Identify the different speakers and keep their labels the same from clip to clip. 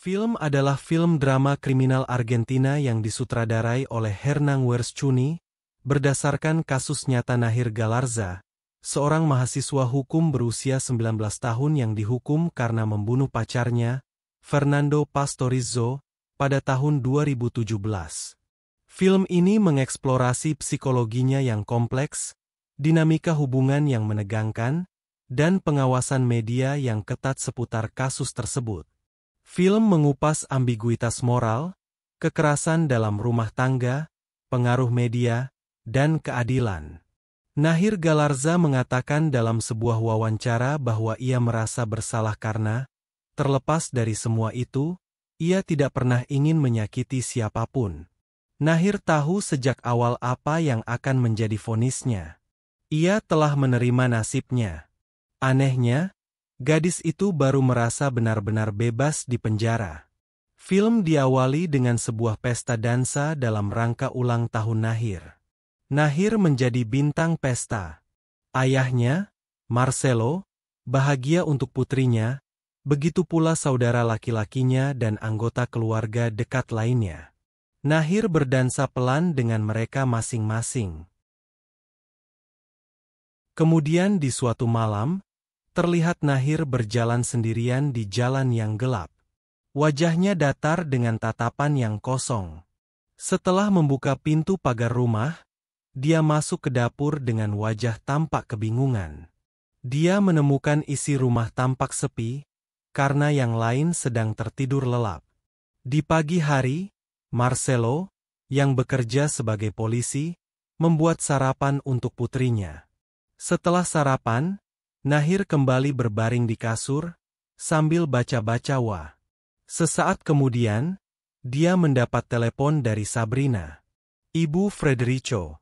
Speaker 1: Film adalah film drama kriminal Argentina yang disutradarai oleh Hernán Werschuni, berdasarkan kasus nyata Nahir Galarza, seorang mahasiswa hukum berusia 19 tahun yang dihukum karena membunuh pacarnya, Fernando Pastorizo, pada tahun 2017. Film ini mengeksplorasi psikologinya yang kompleks, dinamika hubungan yang menegangkan, dan pengawasan media yang ketat seputar kasus tersebut. Film mengupas ambiguitas moral, kekerasan dalam rumah tangga, pengaruh media, dan keadilan. Nahir Galarza mengatakan dalam sebuah wawancara bahwa ia merasa bersalah karena, terlepas dari semua itu, ia tidak pernah ingin menyakiti siapapun. Nahir tahu sejak awal apa yang akan menjadi vonisnya. Ia telah menerima nasibnya. Anehnya, gadis itu baru merasa benar-benar bebas di penjara. Film diawali dengan sebuah pesta dansa dalam rangka ulang tahun Nahir. Nahir menjadi bintang pesta. Ayahnya, Marcelo, bahagia untuk putrinya, begitu pula saudara laki-lakinya dan anggota keluarga dekat lainnya. Nahir berdansa pelan dengan mereka masing-masing. Kemudian di suatu malam, terlihat Nahir berjalan sendirian di jalan yang gelap. Wajahnya datar dengan tatapan yang kosong. Setelah membuka pintu pagar rumah, dia masuk ke dapur dengan wajah tampak kebingungan. Dia menemukan isi rumah tampak sepi, karena yang lain sedang tertidur lelap. Di pagi hari, Marcelo, yang bekerja sebagai polisi, membuat sarapan untuk putrinya. Setelah sarapan, Nahir kembali berbaring di kasur, sambil baca-baca wa. Sesaat kemudian, dia mendapat telepon dari Sabrina, ibu Federico.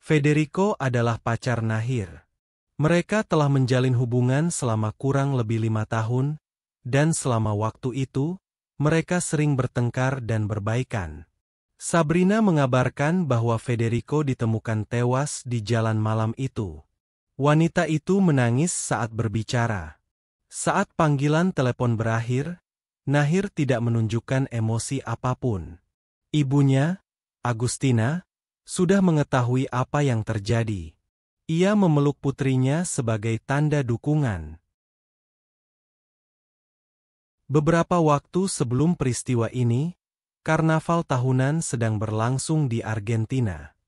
Speaker 1: Federico adalah pacar Nahir. Mereka telah menjalin hubungan selama kurang lebih 5 tahun, dan selama waktu itu, mereka sering bertengkar dan berbaikan. Sabrina mengabarkan bahwa Federico ditemukan tewas di jalan malam itu. Wanita itu menangis saat berbicara. Saat panggilan telepon berakhir, Nahir tidak menunjukkan emosi apapun. Ibunya, Agustina, sudah mengetahui apa yang terjadi. Ia memeluk putrinya sebagai tanda dukungan. Beberapa waktu sebelum peristiwa ini, karnaval tahunan sedang berlangsung di Argentina.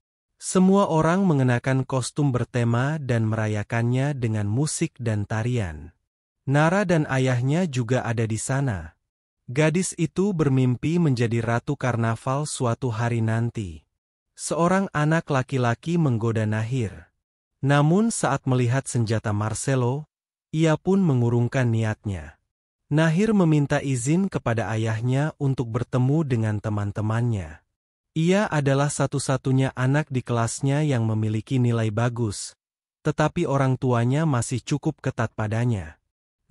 Speaker 1: Semua orang mengenakan kostum bertema dan merayakannya dengan musik dan tarian. Nara dan ayahnya juga ada di sana. Gadis itu bermimpi menjadi ratu karnaval suatu hari nanti. Seorang anak laki-laki menggoda Nahir. Namun saat melihat senjata Marcelo, ia pun mengurungkan niatnya. Nahir meminta izin kepada ayahnya untuk bertemu dengan teman-temannya. Ia adalah satu-satunya anak di kelasnya yang memiliki nilai bagus, tetapi orang tuanya masih cukup ketat padanya.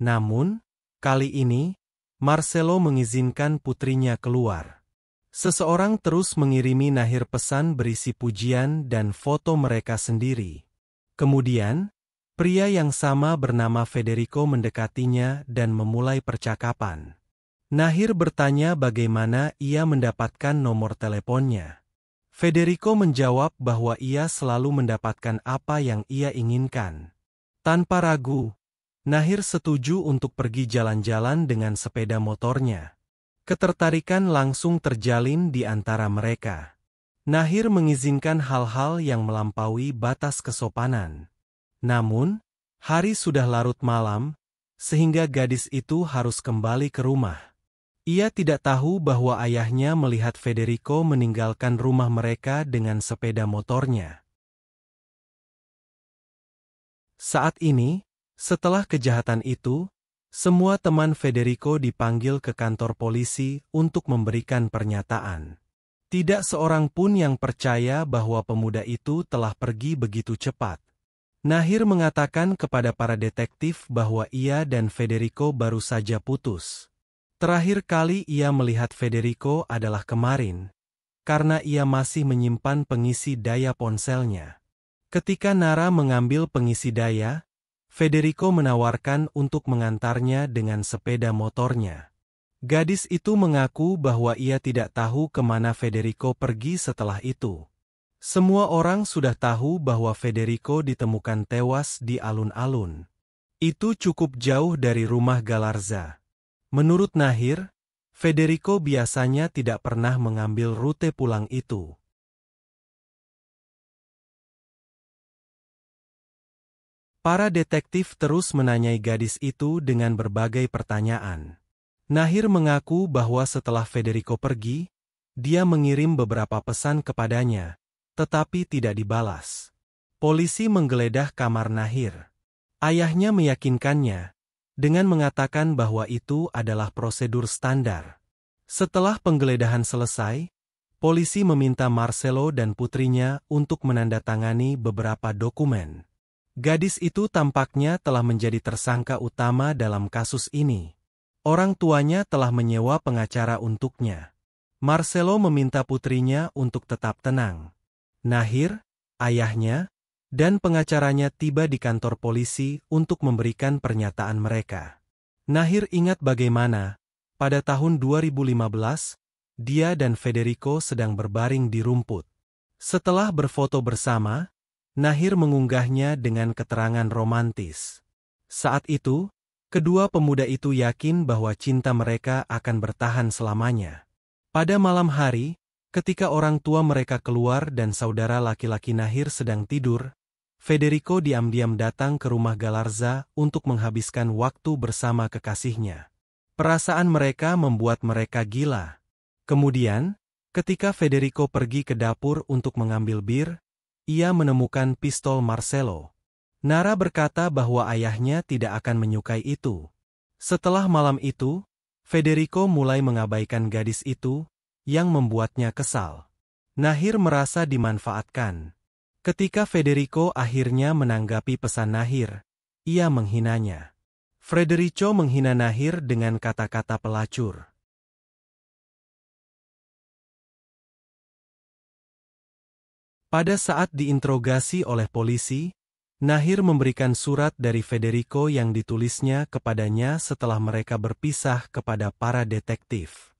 Speaker 1: Namun, kali ini, Marcelo mengizinkan putrinya keluar. Seseorang terus mengirimi Nahir pesan berisi pujian dan foto mereka sendiri. Kemudian, pria yang sama bernama Federico mendekatinya dan memulai percakapan. Nahir bertanya bagaimana ia mendapatkan nomor teleponnya. Federico menjawab bahwa ia selalu mendapatkan apa yang ia inginkan. Tanpa ragu, Nahir setuju untuk pergi jalan-jalan dengan sepeda motornya. Ketertarikan langsung terjalin di antara mereka. Nahir mengizinkan hal-hal yang melampaui batas kesopanan. Namun, hari sudah larut malam, sehingga gadis itu harus kembali ke rumah. Ia tidak tahu bahwa ayahnya melihat Federico meninggalkan rumah mereka dengan sepeda motornya. Saat ini, setelah kejahatan itu, semua teman Federico dipanggil ke kantor polisi untuk memberikan pernyataan. Tidak seorang pun yang percaya bahwa pemuda itu telah pergi begitu cepat. Nahir mengatakan kepada para detektif bahwa ia dan Federico baru saja putus. Terakhir kali ia melihat Federico adalah kemarin, karena ia masih menyimpan pengisi daya ponselnya. Ketika Nara mengambil pengisi daya, Federico menawarkan untuk mengantarnya dengan sepeda motornya. Gadis itu mengaku bahwa ia tidak tahu kemana Federico pergi setelah itu. Semua orang sudah tahu bahwa Federico ditemukan tewas di alun-alun. Itu cukup jauh dari rumah Galarza. Menurut Nahir, Federico biasanya tidak pernah mengambil rute pulang itu. Para detektif terus menanyai gadis itu dengan berbagai pertanyaan. Nahir mengaku bahwa setelah Federico pergi, dia mengirim beberapa pesan kepadanya, tetapi tidak dibalas. Polisi menggeledah kamar Nahir. Ayahnya meyakinkannya, dengan mengatakan bahwa itu adalah prosedur standar. Setelah penggeledahan selesai, polisi meminta Marcelo dan putrinya untuk menandatangani beberapa dokumen. Gadis itu tampaknya telah menjadi tersangka utama dalam kasus ini. Orang tuanya telah menyewa pengacara untuknya. Marcelo meminta putrinya untuk tetap tenang. Nahir, ayahnya, dan pengacaranya tiba di kantor polisi untuk memberikan pernyataan mereka. Nahir ingat bagaimana, pada tahun 2015, dia dan Federico sedang berbaring di rumput. Setelah berfoto bersama, Nahir mengunggahnya dengan keterangan romantis. Saat itu, kedua pemuda itu yakin bahwa cinta mereka akan bertahan selamanya. Pada malam hari, ketika orang tua mereka keluar dan saudara laki-laki Nahir sedang tidur, Federico diam-diam datang ke rumah Galarza untuk menghabiskan waktu bersama kekasihnya. Perasaan mereka membuat mereka gila. Kemudian, ketika Federico pergi ke dapur untuk mengambil bir, ia menemukan pistol Marcelo. Nara berkata bahwa ayahnya tidak akan menyukai itu. Setelah malam itu, Federico mulai mengabaikan gadis itu, yang membuatnya kesal. Nahir merasa dimanfaatkan. Ketika Federico akhirnya menanggapi pesan Nahir, ia menghinanya. Federico menghina Nahir dengan kata-kata pelacur. Pada saat diinterogasi oleh polisi, Nahir memberikan surat dari Federico yang ditulisnya kepadanya setelah mereka berpisah kepada para detektif.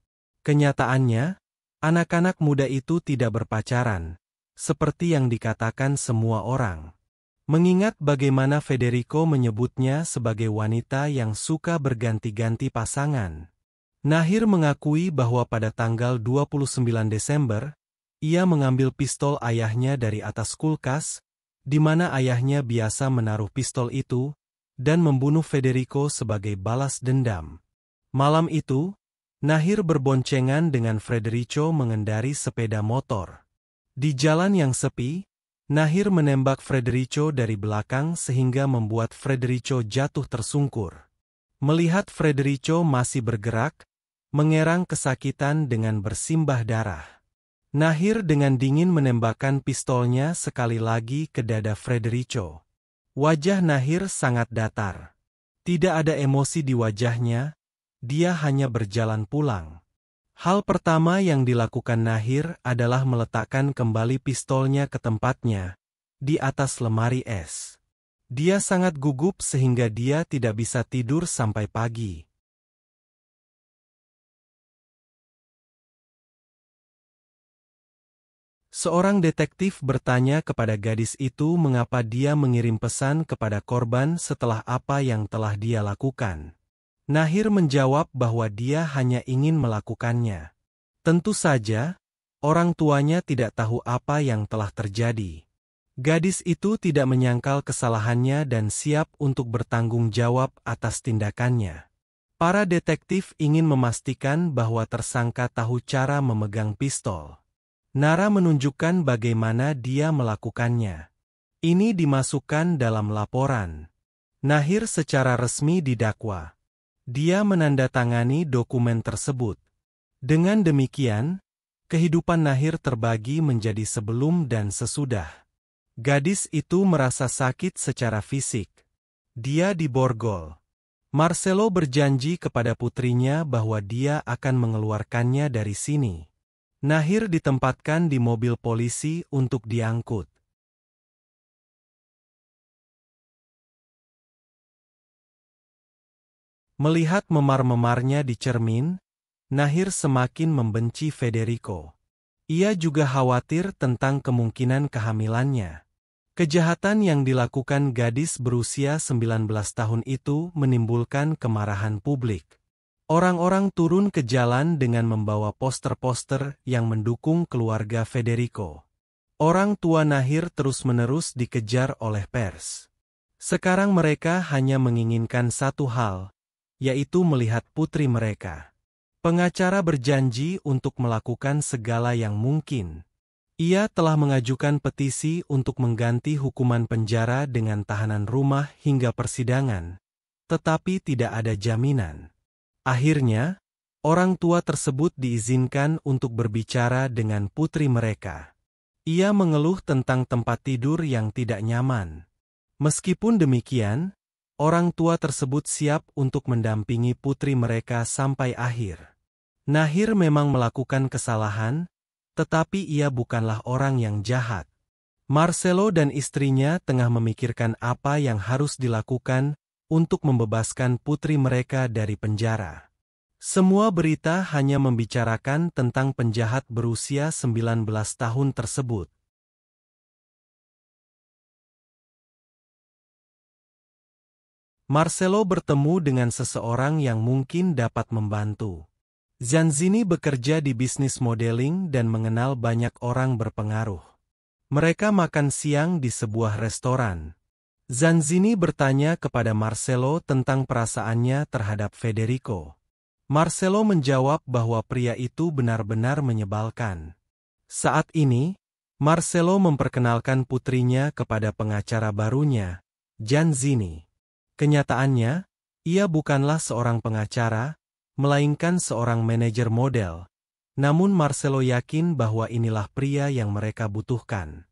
Speaker 1: Kenyataannya, anak-anak muda itu tidak berpacaran, seperti yang dikatakan semua orang. Mengingat bagaimana Federico menyebutnya sebagai wanita yang suka berganti-ganti pasangan. Nahir mengakui bahwa pada tanggal 29 Desember, ia mengambil pistol ayahnya dari atas kulkas, di mana ayahnya biasa menaruh pistol itu, dan membunuh Federico sebagai balas dendam. Malam itu, Nahir berboncengan dengan Federico mengendari sepeda motor. Di jalan yang sepi, Nahir menembak Federico dari belakang sehingga membuat Federico jatuh tersungkur. Melihat Federico masih bergerak, mengerang kesakitan dengan bersimbah darah. Nahir dengan dingin menembakkan pistolnya sekali lagi ke dada Federico. Wajah Nahir sangat datar. Tidak ada emosi di wajahnya, dia hanya berjalan pulang. Hal pertama yang dilakukan Nahir adalah meletakkan kembali pistolnya ke tempatnya, di atas lemari es. Dia sangat gugup sehingga dia tidak bisa tidur sampai pagi. Seorang detektif bertanya kepada gadis itu mengapa dia mengirim pesan kepada korban setelah apa yang telah dia lakukan. Nahir menjawab bahwa dia hanya ingin melakukannya. Tentu saja, orang tuanya tidak tahu apa yang telah terjadi. Gadis itu tidak menyangkal kesalahannya dan siap untuk bertanggung jawab atas tindakannya. Para detektif ingin memastikan bahwa tersangka tahu cara memegang pistol. Nara menunjukkan bagaimana dia melakukannya. Ini dimasukkan dalam laporan. Nahir secara resmi didakwa. Dia menandatangani dokumen tersebut. Dengan demikian, kehidupan Nahir terbagi menjadi sebelum dan sesudah. Gadis itu merasa sakit secara fisik. Dia diborgol. Marcelo berjanji kepada putrinya bahwa dia akan mengeluarkannya dari sini. Nahir ditempatkan di mobil polisi untuk diangkut. Melihat memar-memarnya di cermin, Nahir semakin membenci Federico. Ia juga khawatir tentang kemungkinan kehamilannya. Kejahatan yang dilakukan gadis berusia 19 tahun itu menimbulkan kemarahan publik. Orang-orang turun ke jalan dengan membawa poster-poster yang mendukung keluarga Federico. Orang tua Nahir terus-menerus dikejar oleh pers. Sekarang mereka hanya menginginkan satu hal, yaitu melihat putri mereka. Pengacara berjanji untuk melakukan segala yang mungkin. Ia telah mengajukan petisi untuk mengganti hukuman penjara dengan tahanan rumah hingga persidangan, tetapi tidak ada jaminan. Akhirnya, orang tua tersebut diizinkan untuk berbicara dengan putri mereka. Ia mengeluh tentang tempat tidur yang tidak nyaman. Meskipun demikian, orang tua tersebut siap untuk mendampingi putri mereka sampai akhir. Nahir memang melakukan kesalahan, tetapi ia bukanlah orang yang jahat. Marcelo dan istrinya tengah memikirkan apa yang harus dilakukan untuk membebaskan putri mereka dari penjara. Semua berita hanya membicarakan tentang penjahat berusia 19 tahun tersebut. Marcelo bertemu dengan seseorang yang mungkin dapat membantu. Zanzini bekerja di bisnis modeling dan mengenal banyak orang berpengaruh. Mereka makan siang di sebuah restoran. Zanzini bertanya kepada Marcelo tentang perasaannya terhadap Federico. Marcelo menjawab bahwa pria itu benar-benar menyebalkan. Saat ini, Marcelo memperkenalkan putrinya kepada pengacara barunya, Zanzini. Kenyataannya, ia bukanlah seorang pengacara, melainkan seorang manajer model. Namun Marcelo yakin bahwa inilah pria yang mereka butuhkan.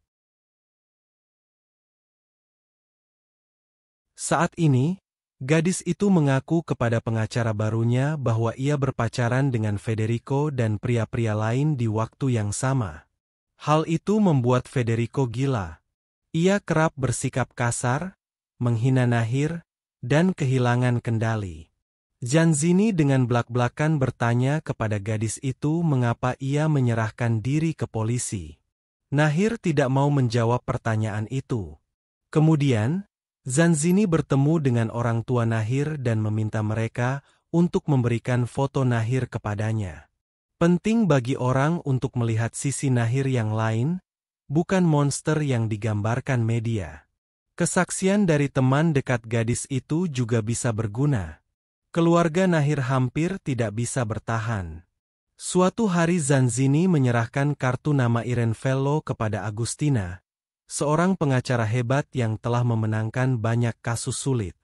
Speaker 1: Saat ini, gadis itu mengaku kepada pengacara barunya bahwa ia berpacaran dengan Federico dan pria-pria lain di waktu yang sama. Hal itu membuat Federico gila. Ia kerap bersikap kasar, menghina Nahir, dan kehilangan kendali. Zanzini dengan belak-belakan bertanya kepada gadis itu mengapa ia menyerahkan diri ke polisi. Nahir tidak mau menjawab pertanyaan itu. Kemudian, Zanzini bertemu dengan orang tua Nahir dan meminta mereka untuk memberikan foto Nahir kepadanya. Penting bagi orang untuk melihat sisi Nahir yang lain, bukan monster yang digambarkan media. Kesaksian dari teman dekat gadis itu juga bisa berguna. Keluarga Nahir hampir tidak bisa bertahan. Suatu hari Zanzini menyerahkan kartu nama Irene Vello kepada Agustina, seorang pengacara hebat yang telah memenangkan banyak kasus sulit.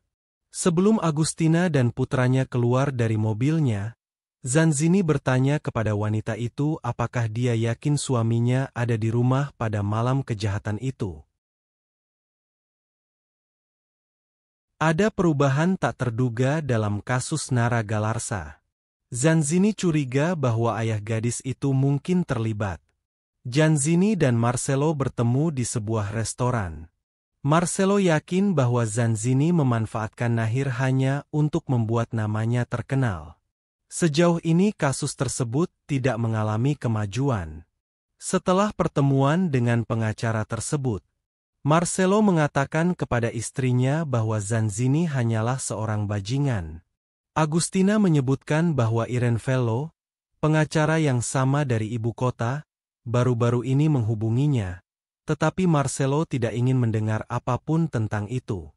Speaker 1: Sebelum Agustina dan putranya keluar dari mobilnya, Zanzini bertanya kepada wanita itu apakah dia yakin suaminya ada di rumah pada malam kejahatan itu. Ada perubahan tak terduga dalam kasus Nara Galarsa. Zanzini curiga bahwa ayah gadis itu mungkin terlibat. Zanzini dan Marcelo bertemu di sebuah restoran. Marcelo yakin bahwa Zanzini memanfaatkan Nahir hanya untuk membuat namanya terkenal. Sejauh ini kasus tersebut tidak mengalami kemajuan. Setelah pertemuan dengan pengacara tersebut, Marcelo mengatakan kepada istrinya bahwa Zanzini hanyalah seorang bajingan. Agustina menyebutkan bahwa Irene Vello, pengacara yang sama dari ibu kota, baru-baru ini menghubunginya, tetapi Marcelo tidak ingin mendengar apapun tentang itu.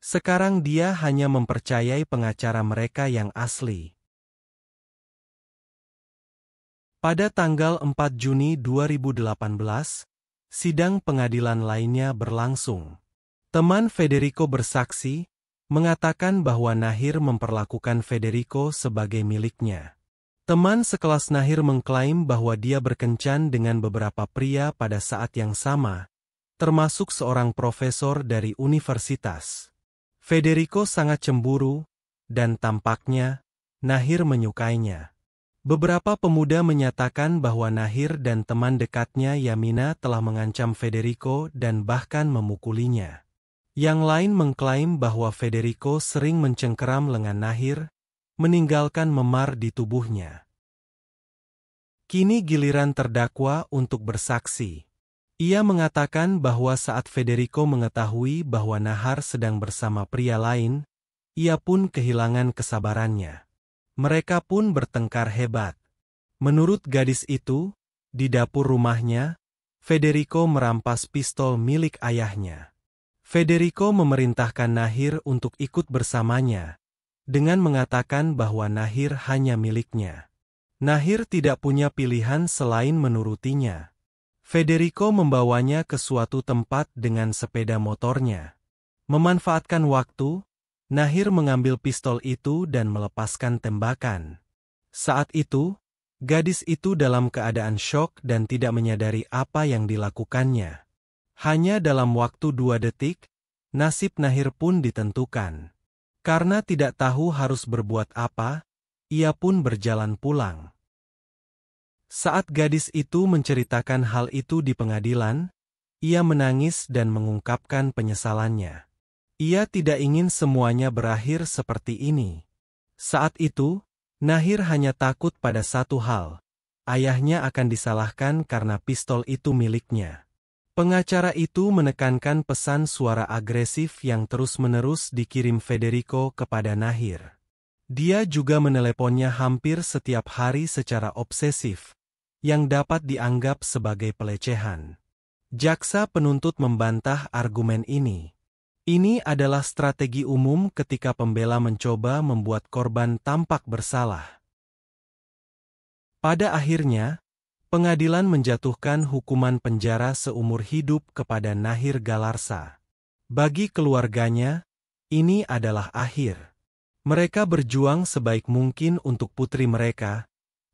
Speaker 1: Sekarang dia hanya mempercayai pengacara mereka yang asli. Pada tanggal 4 Juni 2018, sidang pengadilan lainnya berlangsung. Teman Federico bersaksi, mengatakan bahwa Nahir memperlakukan Federico sebagai miliknya. Teman sekelas Nahir mengklaim bahwa dia berkencan dengan beberapa pria pada saat yang sama, termasuk seorang profesor dari universitas. Federico sangat cemburu, dan tampaknya, Nahir menyukainya. Beberapa pemuda menyatakan bahwa Nahir dan teman dekatnya Yamina telah mengancam Federico dan bahkan memukulinya. Yang lain mengklaim bahwa Federico sering mencengkeram lengan Nahir, meninggalkan memar di tubuhnya. Kini giliran terdakwa untuk bersaksi. Ia mengatakan bahwa saat Federico mengetahui bahwa Nahar sedang bersama pria lain, ia pun kehilangan kesabarannya. Mereka pun bertengkar hebat. Menurut gadis itu, di dapur rumahnya, Federico merampas pistol milik ayahnya. Federico memerintahkan Nahir untuk ikut bersamanya, dengan mengatakan bahwa Nahir hanya miliknya. Nahir tidak punya pilihan selain menurutinya. Federico membawanya ke suatu tempat dengan sepeda motornya. Memanfaatkan waktu, Nahir mengambil pistol itu dan melepaskan tembakan. Saat itu, gadis itu dalam keadaan syok dan tidak menyadari apa yang dilakukannya. Hanya dalam waktu 2 detik, nasib Nahir pun ditentukan. Karena tidak tahu harus berbuat apa, ia pun berjalan pulang. Saat gadis itu menceritakan hal itu di pengadilan, ia menangis dan mengungkapkan penyesalannya. Ia tidak ingin semuanya berakhir seperti ini. Saat itu, Nahir hanya takut pada satu hal. Ayahnya akan disalahkan karena pistol itu miliknya. Pengacara itu menekankan pesan suara agresif yang terus-menerus dikirim Federico kepada Nahir. Dia juga meneleponnya hampir setiap hari secara obsesif, yang dapat dianggap sebagai pelecehan. Jaksa penuntut membantah argumen ini. Ini adalah strategi umum ketika pembela mencoba membuat korban tampak bersalah. Pada akhirnya, pengadilan menjatuhkan hukuman penjara seumur hidup kepada Nahir Galarsa. Bagi keluarganya, ini adalah akhir. Mereka berjuang sebaik mungkin untuk putri mereka,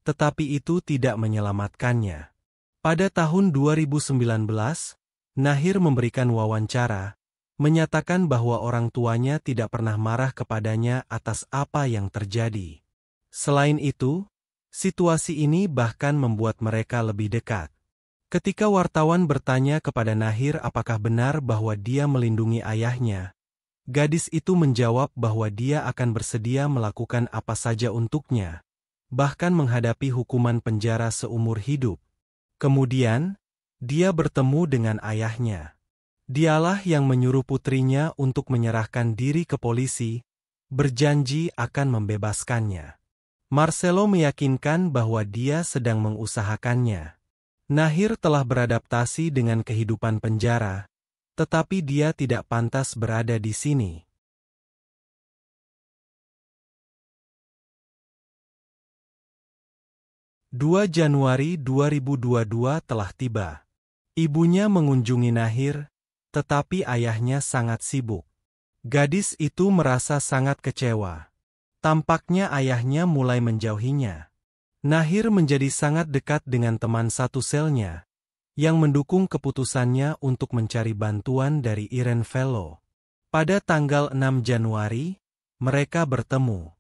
Speaker 1: tetapi itu tidak menyelamatkannya. Pada tahun 2019, Nahir memberikan wawancara, menyatakan bahwa orang tuanya tidak pernah marah kepadanya atas apa yang terjadi. Selain itu, situasi ini bahkan membuat mereka lebih dekat. Ketika wartawan bertanya kepada Nahir apakah benar bahwa dia melindungi ayahnya, gadis itu menjawab bahwa dia akan bersedia melakukan apa saja untuknya, bahkan menghadapi hukuman penjara seumur hidup. Kemudian, dia bertemu dengan ayahnya. Dialah yang menyuruh putrinya untuk menyerahkan diri ke polisi, berjanji akan membebaskannya. Marcelo meyakinkan bahwa dia sedang mengusahakannya. Nahir telah beradaptasi dengan kehidupan penjara, tetapi dia tidak pantas berada di sini. 2 Januari 2022 telah tiba. Ibunya mengunjungi Nahir, tetapi ayahnya sangat sibuk. Gadis itu merasa sangat kecewa. Tampaknya ayahnya mulai menjauhinya. Nahir menjadi sangat dekat dengan teman satu selnya, yang mendukung keputusannya untuk mencari bantuan dari Irene Vello. Pada tanggal 6 Januari, mereka bertemu.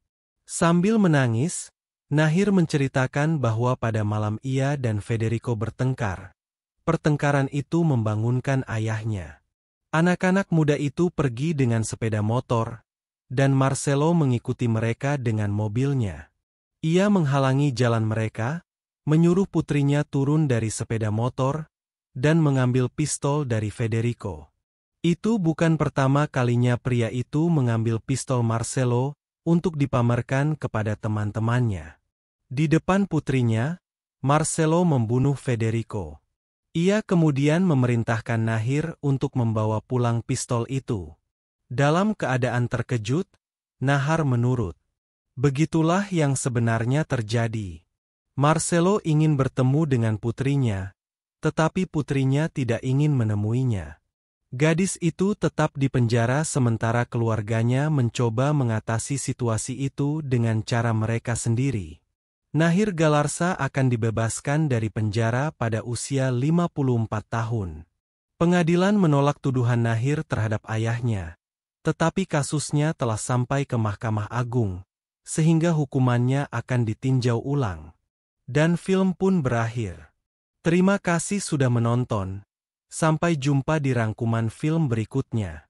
Speaker 1: Sambil menangis, Nahir menceritakan bahwa pada malam ia dan Federico bertengkar. Pertengkaran itu membangunkan ayahnya. Anak-anak muda itu pergi dengan sepeda motor, dan Marcelo mengikuti mereka dengan mobilnya. Ia menghalangi jalan mereka, menyuruh putrinya turun dari sepeda motor, dan mengambil pistol dari Federico. Itu bukan pertama kalinya pria itu mengambil pistol Marcelo untuk dipamerkan kepada teman-temannya. Di depan putrinya, Marcelo membunuh Federico. Ia kemudian memerintahkan Nahir untuk membawa pulang pistol itu. Dalam keadaan terkejut, Nahar menurut. Begitulah yang sebenarnya terjadi. Marcelo ingin bertemu dengan putrinya, tetapi putrinya tidak ingin menemuinya. Gadis itu tetap dipenjara sementara keluarganya mencoba mengatasi situasi itu dengan cara mereka sendiri. Nahir Galarsa akan dibebaskan dari penjara pada usia 54 tahun. Pengadilan menolak tuduhan Nahir terhadap ayahnya, tetapi kasusnya telah sampai ke Mahkamah Agung, sehingga hukumannya akan ditinjau ulang. Dan film pun berakhir. Terima kasih sudah menonton. Sampai jumpa di rangkuman film berikutnya.